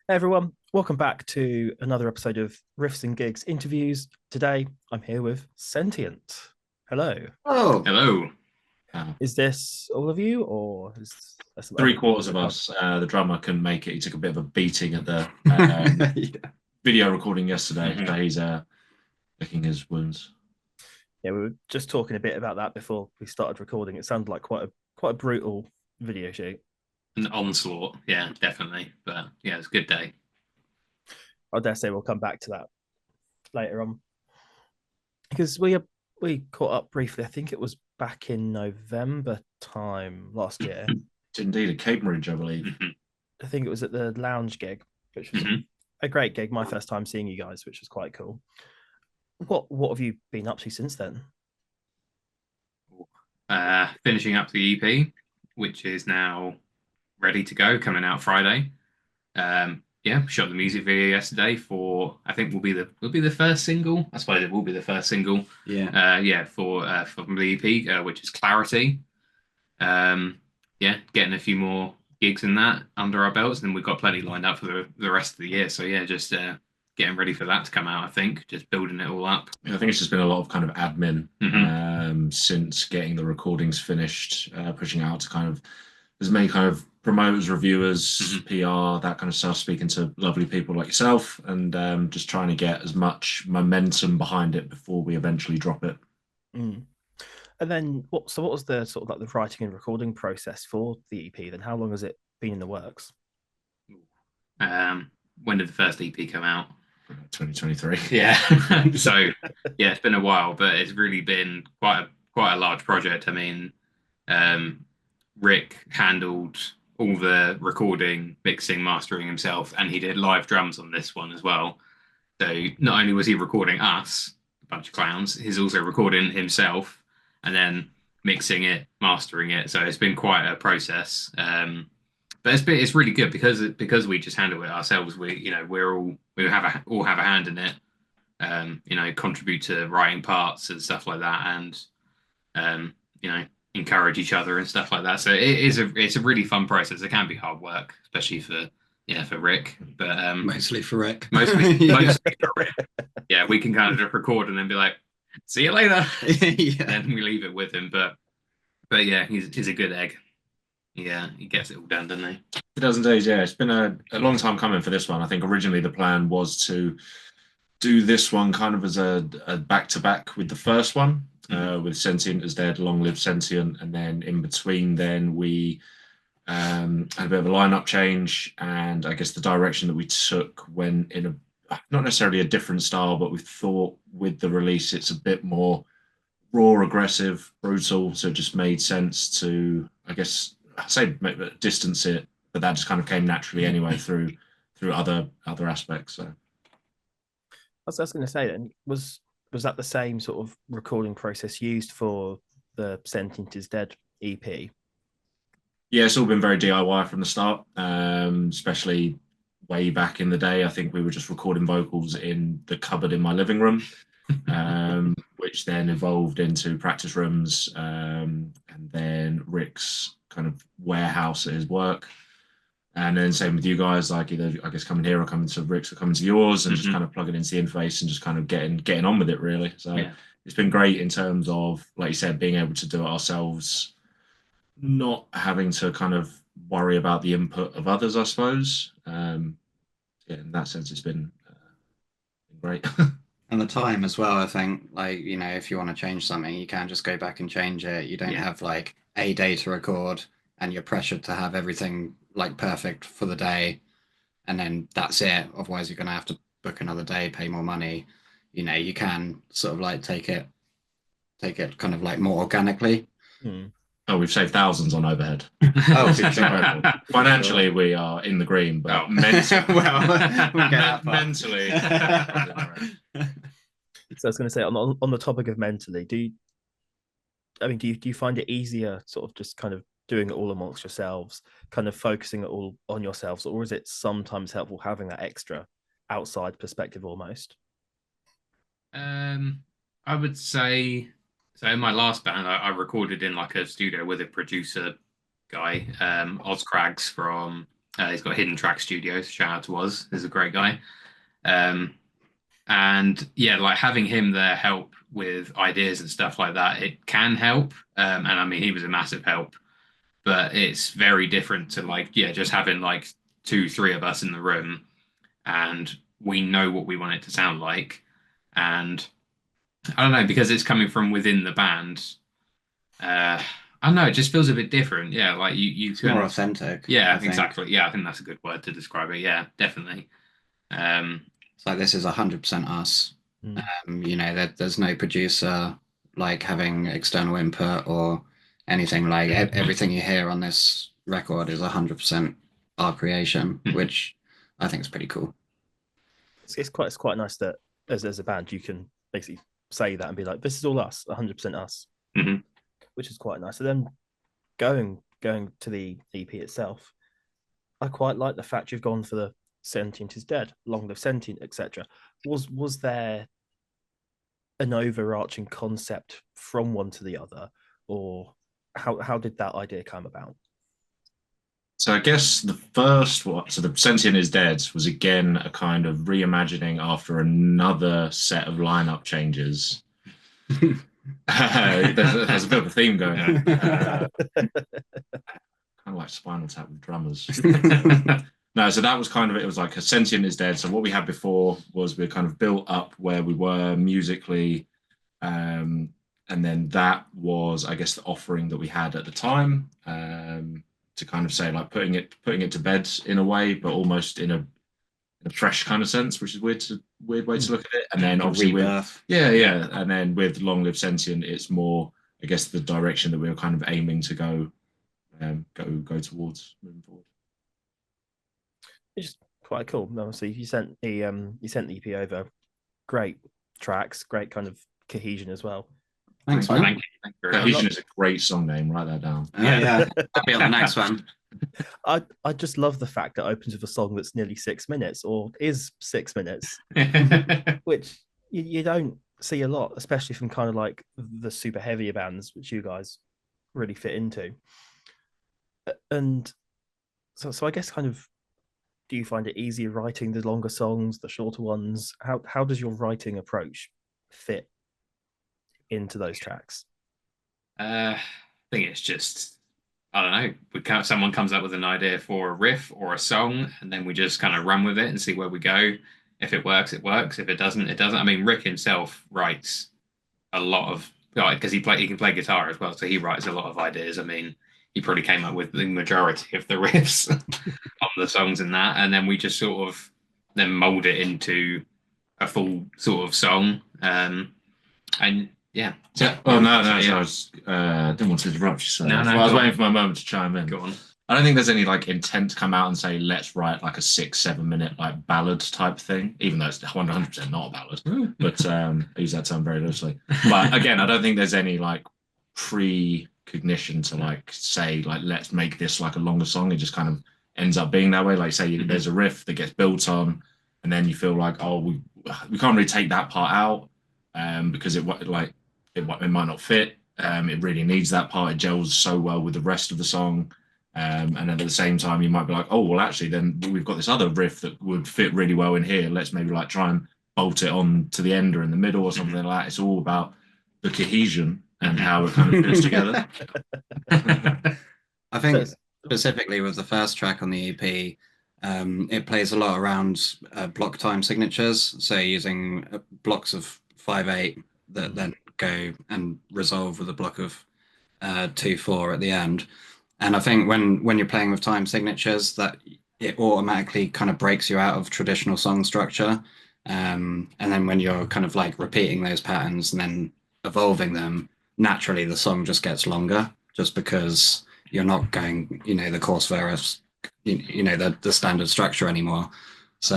Hey everyone, welcome back to another episode of Riffs and Gigs interviews. Today I'm here with Sentient. Hello. Oh, Hello. Is this all of you or is there some other Three people quarters that of can't? us. The drummer couldn't make it. He took a bit of a beating at the yeah. video recording yesterday, so Mhm. he's licking his wounds. Yeah, we were just talking a bit about that before we started recording. It sounded like quite a brutal video shoot. An onslaught, yeah, definitely. But yeah, it's a good day. I dare say we'll come back to that later on because we caught up briefly. I think it was back in November time last year. It's indeed a Cambridge, I believe. I think it was at the lounge gig, which was Mhm. a great gig. My first time seeing you guys, which was quite cool. What have you been up to since then? Finishing up the EP, which is now ready to go, coming out Friday. Yeah, shot the music video yesterday for I think will be the first single. I suppose it will be the first single. Yeah. Yeah, for the EP, which is Clarity. Um, yeah, getting a few more gigs in that under our belts, and we've got plenty lined up for the rest of the year. So yeah, just getting ready for that to come out. I think just building it all up. I think it's just been a lot of kind of admin Hmm. since getting the recordings finished, pushing out to kind of as many kind of promoters, reviewers, Hmm. PR, that kind of stuff, speaking to lovely people like yourself, and just trying to get as much momentum behind it before we eventually drop it. Mm. And then what was the sort of like the writing and recording process for the EP? Then how long has it been in the works? When did the first EP come out? 2023. Yeah, so yeah, it's been a while, but it's really been quite a large project. I mean, um, Rick handled all the recording, mixing, mastering himself, and he did live drums on this one as well. So not only was he recording us, a bunch of clowns, he's also recording himself and then mixing it, mastering it. So it's been quite a process. But it's really good because we just handle it ourselves. We have a hand in it. Contribute to writing parts and stuff like that, and um, you know, encourage each other and stuff like that. So it's a really fun process. It can be hard work, especially for Rick, but Mostly for Rick. mostly Yeah. mostly for Rick. Yeah, we can kind of just record and then be like, see you later. Yeah. Then we leave it with him. But yeah, he's a good egg. Yeah, he gets it all done, doesn't he? It does indeed, yeah. It's been a long time coming for this one. I think originally the plan was to do this one kind of as a back-to-back with the first one, with Sentient is Dead, Long Live Sentient, and then in between then we had a bit of a lineup change, and I guess the direction that we took went in a not necessarily a different style, but we thought with the release it's a bit more raw, aggressive, brutal. So it just made sense to, I guess, I say distance it, but that just kind of came naturally anyway through other aspects. So I was going to say then was that the same sort of recording process used for the Sentient is Dead EP? yeah, it's all been very DIY from the start, especially way back in the day. I think we were just recording vocals in the cupboard in my living room, which then evolved into practice rooms, and then Rick's kind of warehouse at his work. And then same with you guys, like either I guess coming here or coming to Rick's or coming to yours, and just Hmm. kind of plugging into the interface and just kind of getting on with it really. So Yeah. it's been great in terms of, like you said, being able to do it ourselves, not having to kind of worry about the input of others, I suppose. Yeah, in that sense, it's been great. And the time as well, I think, like, if you want to change something, you can just go back and change it. You don't Yeah. have like a day to record and you're pressured to have everything like perfect for the day and then that's it. Otherwise, you're going to have to book another day, pay more money. You can sort of like take it kind of like more organically. Hmm. Oh, we've saved thousands on overhead. Oh, for It's sure. incredible. Financially, we are in the green, but Oh. mentally, Well, we'll get that far. mentally, So I was going to say on the topic of mentally, do you find it easier sort of just kind of doing it all amongst yourselves, kind of focusing it all on yourselves, or is it sometimes helpful having that extra outside perspective almost? Um, I would say so. In my last band, I recorded in like a studio with a producer guy, Oz Craggs from He's got Hidden Track Studios. Shout out to Oz. He's a great guy. And yeah, like having him there help with ideas and stuff like that, it can help. And I mean, he was a massive help, but it's very different to like, yeah, just having like two, three of us in the room and we know what we want it to sound like. And I don't know, because it's coming from within the band, I don't know, it just feels a bit different. Yeah, like you It's can, more authentic. yeah, I think. exactly. Yeah, I think that's a good word to describe it. Yeah, definitely. Um, It's like this is 100% us. Mm. There's no producer like having external input or anything. Like everything you hear on this record is 100% our creation, which I think is pretty cool. It's quite nice that as a band you can basically say that and be like, this is all us, 100% us, which is quite nice. So then going to the EP itself, I quite like the fact you've gone for the Sentient is Dead, Long Live Sentient, etc. Was there an overarching concept from one to the other, or how did that idea come about? So I guess the first one, so the Sentient is Dead, was again a kind of reimagining after another set of lineup changes. There's a bit of a theme going on. Kind of like Spinal Tap with drummers. No, so that was kind of it. It was like a Sentient is Dead. So what we had before was we kind of built up where we were musically, and then that was, I guess, the offering that we had at the time, to kind of say like putting it to bed in a way, but almost in a fresh kind of sense, which is weird way to look at it. And then obviously yeah, and then with Long Live Sentient, it's more, I guess, the direction that we were kind of aiming to go towards moving forward. It's quite cool. Obviously, you sent the EP over. Great tracks, great kind of cohesion as well. Thanks, man. Thank you. Cohesion is a great song name. Write that down. Yeah, I'll be on the next one. I just love the fact that it opens with a song that's nearly 6 minutes, or is 6 minutes, which you don't see a lot, especially from kind of like the super heavier bands, which you guys really fit into. And so I guess kind of, do you find it easier writing the longer songs, the shorter ones? How does your writing approach fit into those tracks? I think it's just, I don't know. Someone comes up with an idea for a riff or a song, and then we just kind of run with it and see where we go. If it works, it works. If it doesn't, it doesn't. I mean, Rick himself writes a lot of, because he can play guitar as well, so he writes a lot of ideas. I mean, he probably came up with the majority of the riffs on the songs and that, and then we just sort of then mold it into a full sort of song. And yeah. Oh no, I was didn't want to interrupt you. So I was waiting for my moment to chime in. Go on. I don't think there's any like intent to come out and say let's write like a 6-7 minute like ballad type thing, even though it's 100% not a ballad. But I use that term very loosely. But again, I don't think there's any like precognition to like say like let's make this like a longer song. It just kind of ends up being that way. Like say there's a riff that gets built on, and then you feel like we can't really take that part out because it might not fit. It really needs that part. It gels so well with the rest of the song. And at the same time, you might be like, oh, well, actually, then we've got this other riff that would fit really well in here. Let's maybe like try and bolt it on to the end or in the middle or something like that. It's all about the cohesion and how it kind of fits together. I think specifically with the first track on the EP, it plays a lot around block time signatures. So using blocks of 5/8 that then go and resolve with a block of 2/4 at the end. And I think when you're playing with time signatures, that it automatically kind of breaks you out of traditional song structure. And then when you're kind of like repeating those patterns and then evolving them, naturally the song just gets longer, just because you're not going, the chorus verse, the standard structure anymore. So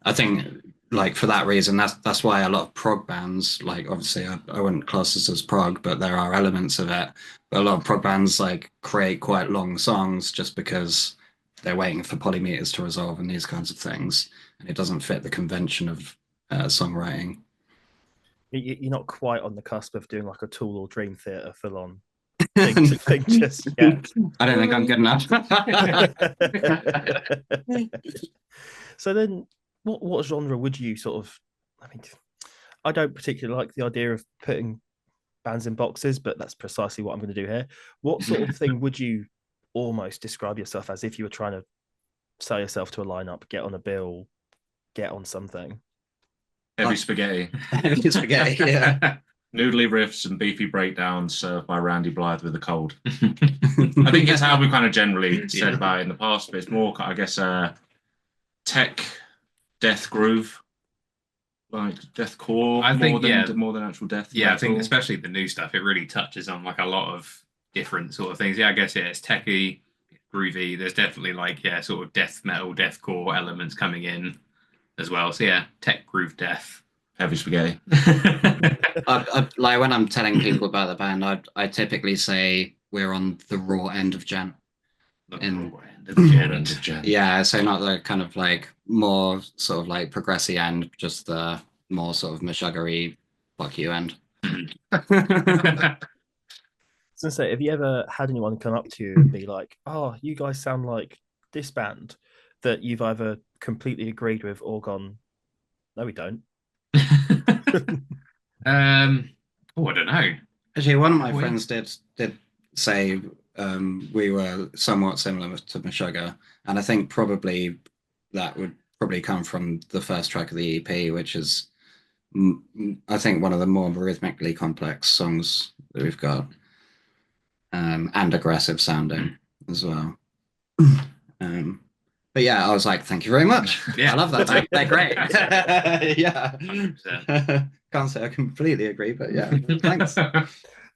I think like for that reason, that's why a lot of prog bands, like obviously I wouldn't class this as prog, but there are elements of it. But a lot of prog bands like create quite long songs just because they're waiting for polymeters to resolve and these kinds of things, and it doesn't fit the convention of songwriting. You're not quite on the cusp of doing like a Tool or Dream Theater full on think just yet. I don't think I'm good enough. So then, what genre would you sort of? I mean, I don't particularly like the idea of putting bands in boxes, but that's precisely what I'm going to do here. What sort of thing would you almost describe yourself as if you were trying to sell yourself to a lineup, get on a bill, get on something? Heavy spaghetti. Heavy spaghetti, yeah. Noodly riffs and beefy breakdowns served by Randy Blythe with a cold. I think it's how we kind of generally said about it in the past, but it's more, I guess, tech, death groove, like deathcore. I think more than actual death. Yeah, metal. I think especially the new stuff, it really touches on like a lot of different sort of things. Yeah, I guess it's techy, groovy. There's definitely like sort of death metal, deathcore elements coming in as well. So yeah, tech, groove, death. Heavy spaghetti. Like when I'm telling people about the band, I typically say we're on the raw end of Jan. Yeah, so not the kind of like more sort of like progressy end, just the more sort of mashuggery fuck you end. I was gonna say, have you ever had anyone come up to you and be like, "Oh, you guys sound like this band," that you've either completely agreed with or gone, "No, we don't." I don't know. Actually, one of my friends did say we were somewhat similar to Meshuggah, and I think probably that would probably come from the first track of the EP, which is I think one of the more rhythmically complex songs that we've got, and aggressive sounding as well. But yeah, I was like, thank you very much. Yeah, I love that. They're great. Yeah. Can't say I completely agree, but yeah, thanks.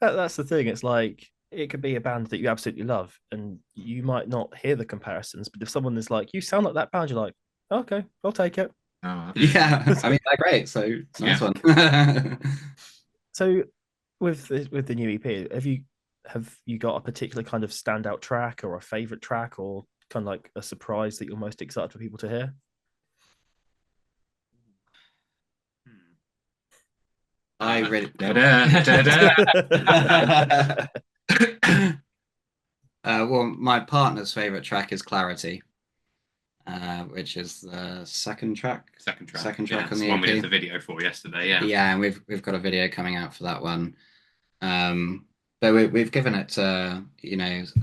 That's the thing. It's like it could be a band that you absolutely love, and you might not hear the comparisons. But if someone is like, "You sound like that band," you're like, "Okay, I'll take it." Yeah, I mean they're great. So nice one. So with the new EP, have you got a particular kind of standout track or a favorite track or kind of like a surprise that you're most excited for people to hear? I really well, my partner's favorite track is Clarity, which is the second track on the one EP. we did the video for yesterday. Yeah, and we've got a video coming out for that one. But we've given it to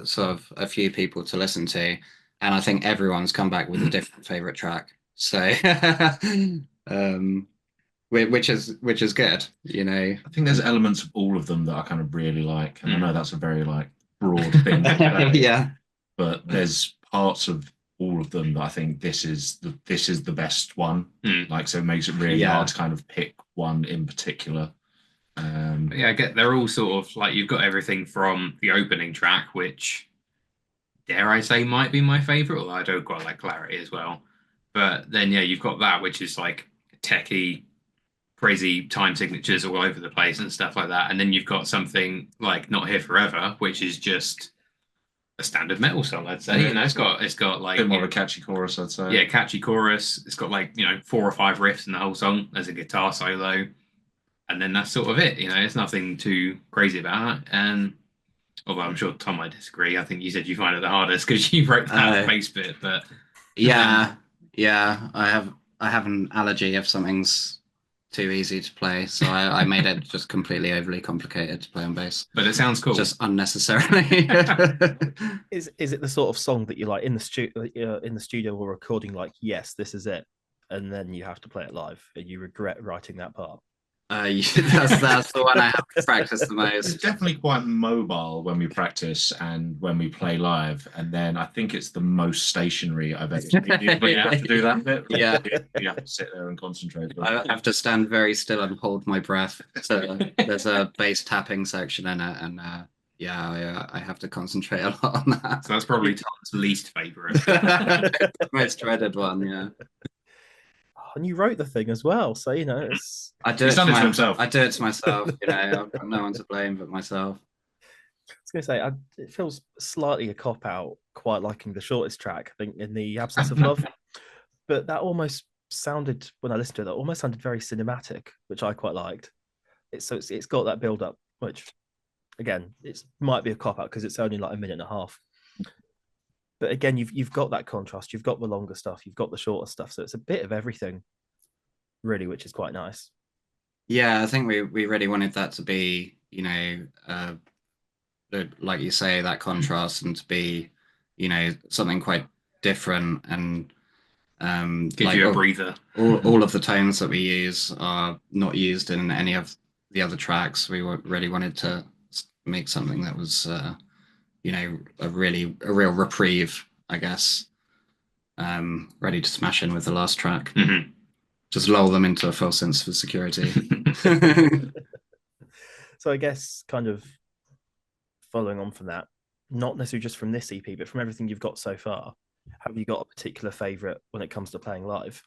sort of a few people to listen to, and I think everyone's come back with a different favorite track. So which is good, I think there's elements of all of them that I kind of really like, and I know that's a very like broad thing. Yeah, but there's parts of all of them that I think this is the best one. Like, so it makes it really hard to kind of pick one in particular. I get they're all sort of like, you've got everything from the opening track, which dare I say might be my favorite, although I don't quite like Clarity as well. But then you've got that, which is like techie, crazy time signatures all over the place and stuff like that. And then you've got something like Not Here Forever, which is just a standard metal song, I'd say. It's got like a bit more of a catchy chorus, I'd say. Yeah, catchy chorus. It's got like 4 or 5 riffs in the whole song. There's a guitar solo, and then that's sort of it. It's nothing too crazy about it. And although I'm sure Tom might disagree, I think you said you find it the hardest because you wrote that bass bit. But yeah, I have an allergy if something's too easy to play, so I made it just completely overly complicated to play on bass. But it sounds cool, just unnecessarily. Is it the sort of song that you like in the studio or recording? Like, yes, this is it, and then you have to play it live, and you regret writing that part? That's the one I have to practice the most. It's definitely quite mobile when we practice and when we play live, and then I think it's the most stationary I've ever seen. You have to do that bit. Yeah, you have to sit there and concentrate. I have to stand very still and hold my breath. So there's a bass tapping section in it, and I have to concentrate a lot on that. So that's probably Tom's least favorite. Most dreaded one, yeah. And you wrote the thing as well, so it's. I do it to himself. I do it to myself. I've got no one to blame but myself. I was going to say, it feels slightly a cop out, quite liking the shortest track, I think, in The Absence of Love. But that almost sounded, when I listened to it, that almost sounded very cinematic, which I quite liked. It's got that build up, which Again, it might be a cop out because it's only like a minute and a half. But again, you've got that contrast. You've got the longer stuff. You've got the shorter stuff. So it's a bit of everything, really, which is quite nice. Yeah, I think we really wanted that to be, like you say, that contrast, and to be, something quite different, and Gives like you a breather. all of the tones that we use are not used in any of the other tracks. We really wanted to make something that was, a real reprieve, I guess. Ready to smash in with the last track. Mm-hmm. Just lull them into a false sense of security. So I guess kind of following on from that, not necessarily just from this EP, but from everything you've got so far, have you got a particular favorite when it comes to playing live?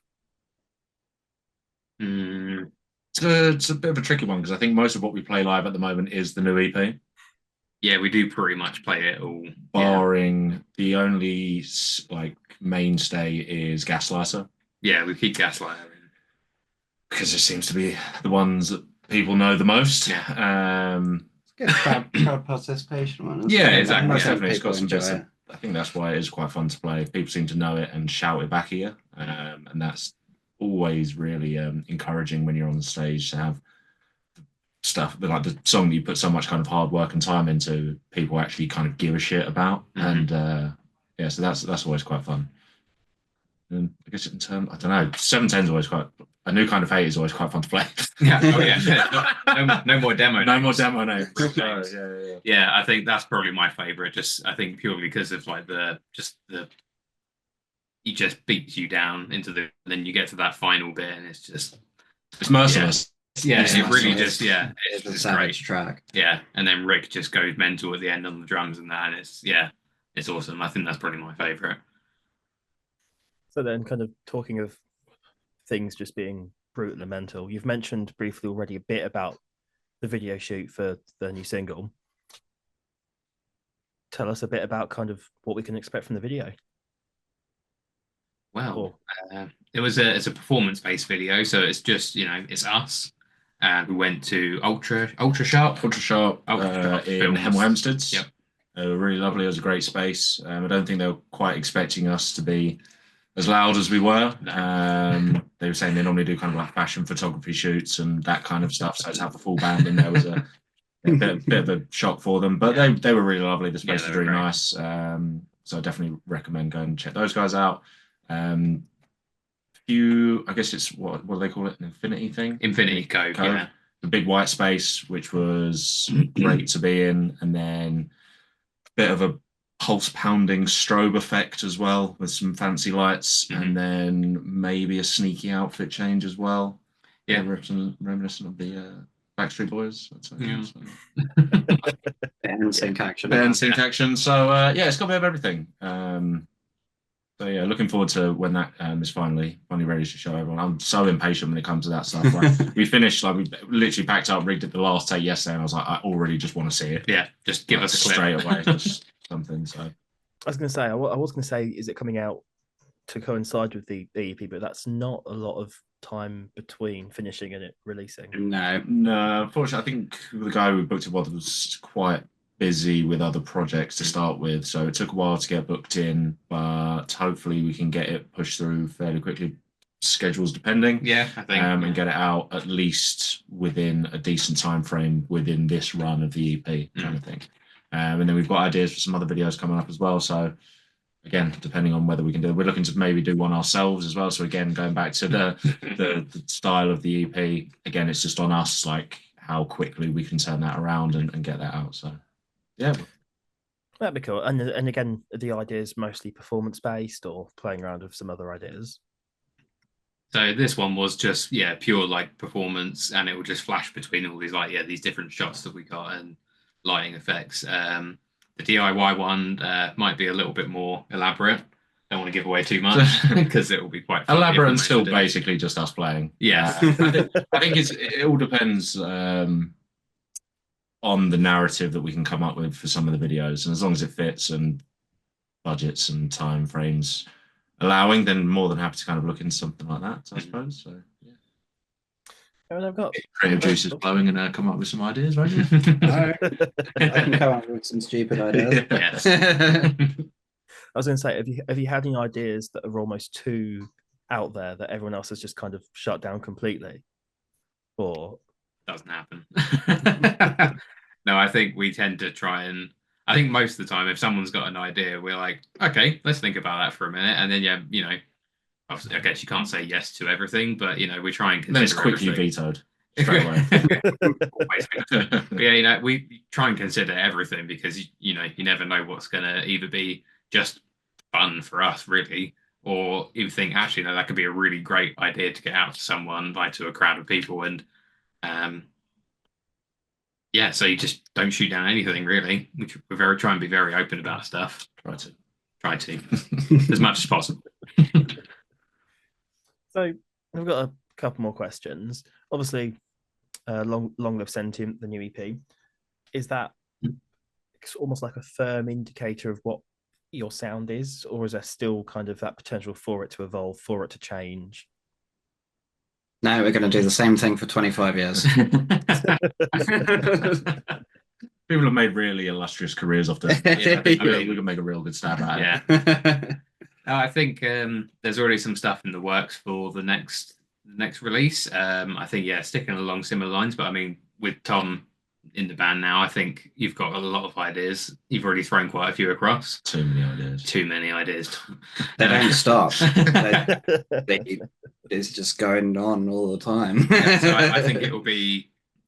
It's a bit of a tricky one because I think most of what we play live at the moment is the new EP. Yeah, we do pretty much play it all. Barring the only like mainstay is Gaslighter. Yeah, we keep Gaslighter in. Because it seems to be the ones that people know the most. Yeah. Good crowd participation one. Yeah, exactly. Most Yeah. definitely. It's got some bits. Enjoy it. I think that's why it is quite fun to play. People seem to know it and shout it back at you, and that's always really encouraging when you're on the stage to have stuff like the song that you put so much kind of hard work and time into. People actually kind of give a shit about, and yeah, so that's always quite fun. And I guess in terms, I don't know, 710 is always quite. A New Kind of Hate is always quite fun to play. Yeah, oh yeah. No more demo. No more demo names. Yeah, I think that's probably my favorite. Just I think purely because of like he just beats you down into then you get to that final bit and it's merciless. Yeah, It's it really merciless. just It's a just savage great. track. Yeah, and then Rick just goes mental at the end on the drums and that, and it's awesome. I think that's probably my favorite. So then, kind of talking of things just being brutal and mental, you've mentioned briefly already a bit about the video shoot for the new single. Tell us a bit about kind of what we can expect from the video. Well, it's a performance-based video, so it's just it's us. We went to Ultra Sharp in Films. Hemel Hempsteads. Yep. Really lovely. It was a great space. I don't think they were quite expecting us to be as loud as we were. No. They were saying they normally do kind of like fashion photography shoots and that kind of stuff. So to have the full band in there was a bit of a shock for them. But they were really lovely. The space was really nice. So I definitely recommend going and check those guys out. I guess it's what do they call it? An Infinity thing? Infinity Cove. Yeah. The big white space, which was great to be in, and then a bit of a pulse pounding strobe effect as well with some fancy lights, and then maybe a sneaky outfit change as well. Yeah, reminiscent of the Backstreet Boys. Yeah. NSYNC action. NSYNC action. So yeah, it's got a bit of everything. So yeah, looking forward to when that is finally ready to show everyone. I'm so impatient when it comes to that stuff. Like, we finished, like we literally packed up, rigged it the last take yesterday, and I was like, I already just want to see it. Yeah, just give us a clip. Straight away, just something. So I was going to say, is it coming out to coincide with the EP? But that's not a lot of time between finishing and it releasing. No, unfortunately, I think the guy we booked it with was quite busy with other projects to start with, so it took a while to get booked in, but hopefully we can get it pushed through fairly quickly, schedules depending. Yeah, I think. And get it out at least within a decent time frame within this run of the EP kind of thing. And then we've got ideas for some other videos coming up as well, so again, depending on whether we can do it, we're looking to maybe do one ourselves as well. So again, going back to the style of the EP, again, it's just on us, like how quickly we can turn that around and get that out. So yeah, that'd be cool. And again, the idea is mostly performance based or playing around with some other ideas. So this one was just pure like performance, and it will just flash between all these these different shots that we got and lighting effects. The DIY one might be a little bit more elaborate. Don't want to give away too much because it will be quite elaborate and still basically just us playing. Yeah, I think it all depends on the narrative that we can come up with for some of the videos, and as long as it fits and budgets and time frames allowing, then more than happy to kind of look into something like that, I suppose. So yeah. And I've got creative juices flowing and come up with some ideas, won't you? I can come up with some stupid ideas. Yes. I was going to say, have you had any ideas that are almost too out there that everyone else has just kind of shut down completely? Or Doesn't happen. No, I think we tend to try and. I think most of the time, if someone's got an idea, we're like, okay, let's think about that for a minute, and then obviously, I guess you can't say yes to everything, but we try and consider. Then it's quickly everything. vetoed straight away. But we try and consider everything because you never know what's going to either be just fun for us, really, or you think actually no, that could be a really great idea to get out to someone, like to a crowd of people, and so you just don't shoot down anything really. We're trying to be very open about stuff. Try to as much as possible. So we've got a couple more questions. Obviously, long live Sentient, the new EP. Is that almost like a firm indicator of what your sound is, or is there still kind of that potential for it to evolve, for it to change? No, we're going to do the same thing for 25 years. People have made really illustrious careers off this. I think we can make a real good stab at it. I think there's already some stuff in the works for the next release. I think sticking along similar lines, but I mean with Tom in the band now, I think you've got a lot of ideas. You've already thrown quite a few across. Too many ideas. They don't stop. It's just going on all the time. So I think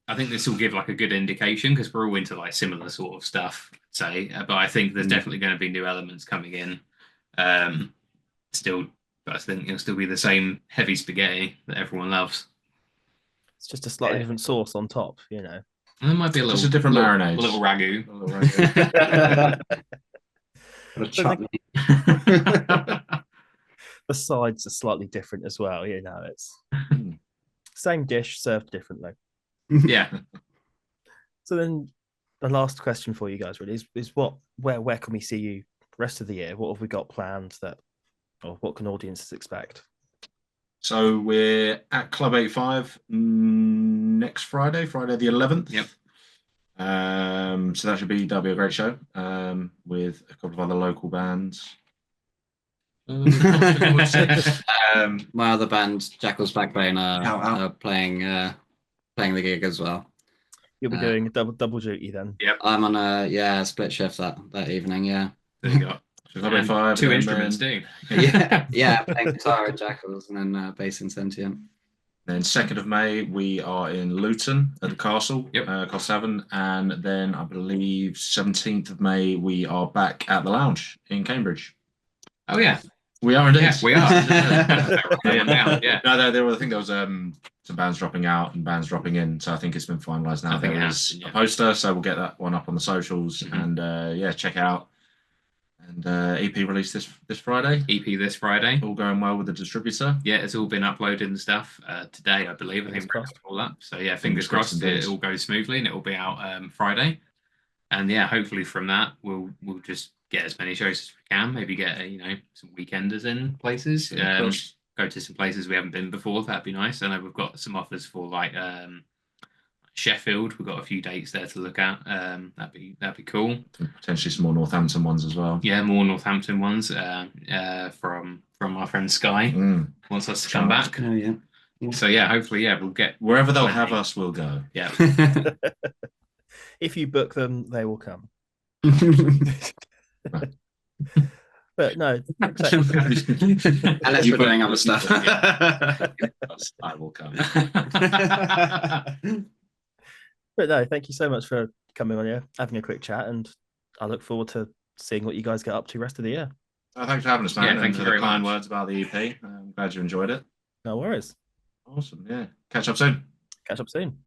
I think this will give like a good indication because we're all into like similar sort of stuff, say. But I think there's definitely going to be new elements coming in. Still, but I think it'll still be the same heavy spaghetti that everyone loves. It's just a slightly different sauce on top, And there might be just a different marinade, a little ragu. The sides are slightly different as well. It's same dish served differently. Yeah. So then, the last question for you guys really is where can we see you the rest of the year? What have we got planned or what can audiences expect? So we're at Club 85 next Friday the 11th. Yep. So that'll be a great show with a couple of other local bands. My other band, Jackal's Backbone, are playing the gig as well. You'll be doing double duty then. Yep. I'm on a split shift that evening. Yeah. There you go. So two instruments, do. Yeah, playing guitar at Jackals and then bass in Sentient. Then 2nd of May, we are in Luton at the Castle, Yep. Castle, and then I believe 17th of May, we are back at the Lounge in Cambridge. Oh yeah, we are indeed. Yes, we are. Yeah. No, I think there was some bands dropping out and bands dropping in, so I think it's been finalised now. I think there is a poster, so we'll get that one up on the socials and check it out. And EP release this Friday. EP this Friday. All going well with the distributor. Yeah, it's all been uploaded and stuff today, I believe. I think we're all up. So yeah, fingers crossed it all goes smoothly and it will be out Friday. And yeah, hopefully from that we'll just get as many shows as we can. Maybe get some weekenders in places. Go to some places we haven't been before. That'd be nice. I know we've got some offers for like Sheffield. We've got a few dates there to look at. That'd be cool. Potentially some more Northampton ones as well. Yeah, more Northampton ones from our friend Sky wants us to come back. Oh yeah. So yeah, hopefully we'll get wherever they'll have us. We'll go. Yeah. If you book them, they will come. But no, unless we're doing other stuff. I will come. But no, thank you so much for coming on here, having a quick chat, and I look forward to seeing what you guys get up to the rest of the year. Thanks for having us, man. Yeah, thank you for the kind words about the EP. I'm glad you enjoyed it. No worries. Awesome. Yeah. Catch up soon. Catch up soon.